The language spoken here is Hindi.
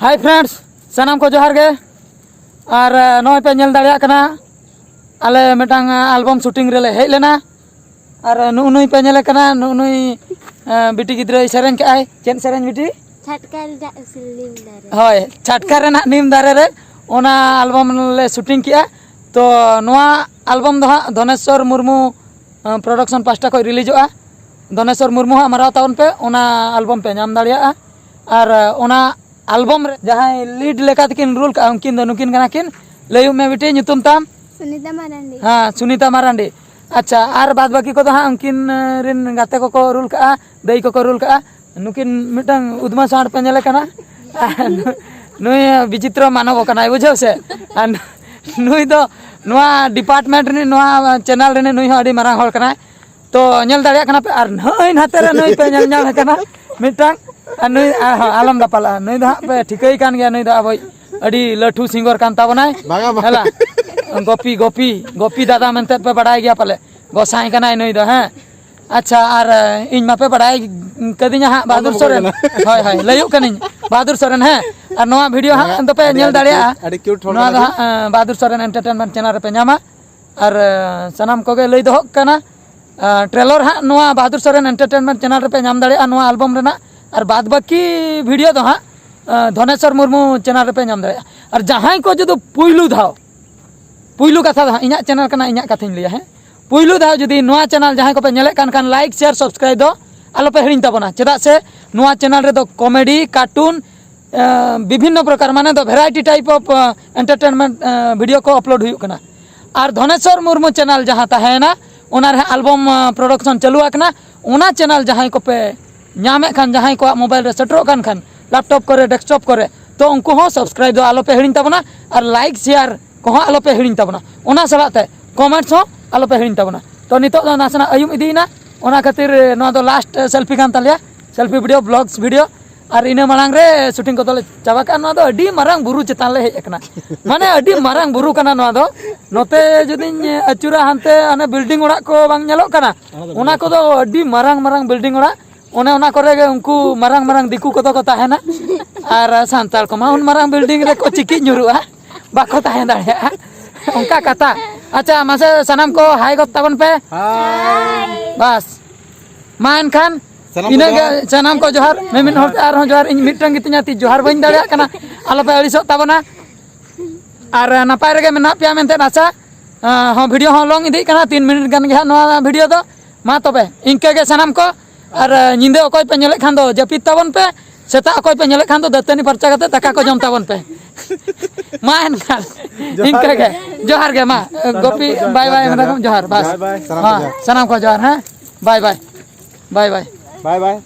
हाय फ्रेंड्स सानाम को जोहार गे और नॉय पे नेल दाड़िया कना आले मिटांग एल्बम शूटिंग रे हेज लेना और नुई पे नेले कना नुई बिटी गिद्रे सेरेन के आय चेन सेरेन बिटी छटकार नीम दारे होय छटकार रेना नीम दारे रे ओना एल्बम ले शूटिंग किया तो नोआ एल्बम दो धनेश्वर मुर्मू प्रोडक्शन पास्टा को रिलीजोआ धनेश्वर मुर्मू माराव ताउन पे ओना एल्बम पे नाम दाड़िया और ओना एल्बम रे जहां लीड लेका तकिन रोल का उनकिन दो नुकिन कना किन लयु में बिटी नुतुम ताम सुनीता मारांडी हाँ सुनीता मारांडी अच्छा और बाद बाकी को हाँ उनकिन रिन गाते को रोल का दई को रोल का नुकिन मिटंग उदमा साण पे नेले कना नुई विचित्र मानव कना बुझाव से नुई दो नुआ डिपार्टमेंट रे नुआ चैनल रे नुई अडी मारांग होल कना तो नेल दाड़िया कना पे और नई नाते रे नुई पे नेल नाम कना मिटंग नुई आलम दापाला नुई दा पे ठिकई कान गया नुई दा अब अडी लठू सिंगर कान ताबनाय हला गोपी गोपी गोपी दादा मनते पे बड़ाई गया पले गोसाई कनाय नुई दा हैं अच्छा और इन मा पे बड़ाई कदिnya हा बहादुर सोरेन हाय हाय लयु कनिन बहादुर सोरेन है और नोआ वीडियो हा तो पे नेल दाड़िया अडी क्यूट नोआ दा बहादुर सोरेन एंटरटेनमेंट चैनल रे पे नामा और सनाम कोगे लई दो कना ट्रेलर हा नोआ बहादुर सोरेन एंटरटेनमेंट चैनल रे पे नाम दाड़िया नोआ एल्बम रेना और बाद बाकी वीडियो दो हाँ धनेश्वर मुर्मू चैनल रे पे नाम दाड़िया और जहां को जो पुइलू धाव पुइलू कथा दा इना चैनल कना इना कथाኝ लिया है पुइलू धाव जदी नोआ चैनल जहां को पे नेले कान लाइक शेयर सब्सक्राइब दो आलो पे हिड़िन ताबना चेदा से नोआ चैनल रे दो कॉमेडी कार्टून विभिन्न प्रकार माने दो variety type of entertainment video को अपलोड हुई कना और धनेश्वर मुर्मू चैनल जहां ताहेना ओना रे एल्बम प्रोडक्शन चालू आकना ओना चैनल जहां को पे नामे खान जहां को मोबाइल रे सेटरो खान लैपटॉप करे डेस्कटॉप करे तो उनको हो सब्सक्राइब दो आलो पे हिड़िन ताबना और लाइक शेयर को आलो पे हिड़िन ताबना ओना सलाते कमेंट्स हो आलो पे हिड़िन ताबना तो नितो दो नासना अयुम इदीना ओना खातिर नो दो लास्ट सेल्फी कान तालिया सेल्फी वीडियो ब्लॉग्स वीडियो और इना मांग रे शूटिंग को तले चाबा का नो दो अडी मारंग बुरु चेतान ले हेज एकना माने अडी मारंग बुरु कना नो दो नोते जदिन अचुरा हानते अने बिल्डिंग ओड़ा को बांग नेलो कना ओना को दो अडी मारंग बिल्डिंग ओड़ा ओने ओना करे गे उनको मारंग दिकु को तो ताहेना और सांताल को मा उन मारंग बिल्डिंग रे को चिकी नुरुआ बाको ताहेन दाड़िया उनका कथा अच्छा मासे सनाम को हाय गो ताबन पे हाय बस मा एनखान इना सनाम को जोहार मेमिन हर आर हो जोहार इन मिटंग गितिnya ति जोहार बइन दाड़िया कना आलो पे अड़िसो ताबना और नापाय रेगे मेना पिया मेनते नाचा हो वीडियो हो लॉन्ग इदी कना 3 मिनट गान गे नोआ वीडियो दो मा तबे इनके गे सनाम को और निंदे अकोय पे नेले खान दो जपित ताबन पे सेता अकोय पे नेले खान दो दतनी परचा कते दाका को जम ताबन पे मा एनखान इनके गे जोहार गे मा गोपी बाय बाय मतलब जोहार बस हां सनाम को जोहार हैं bye bye bye bye bye bye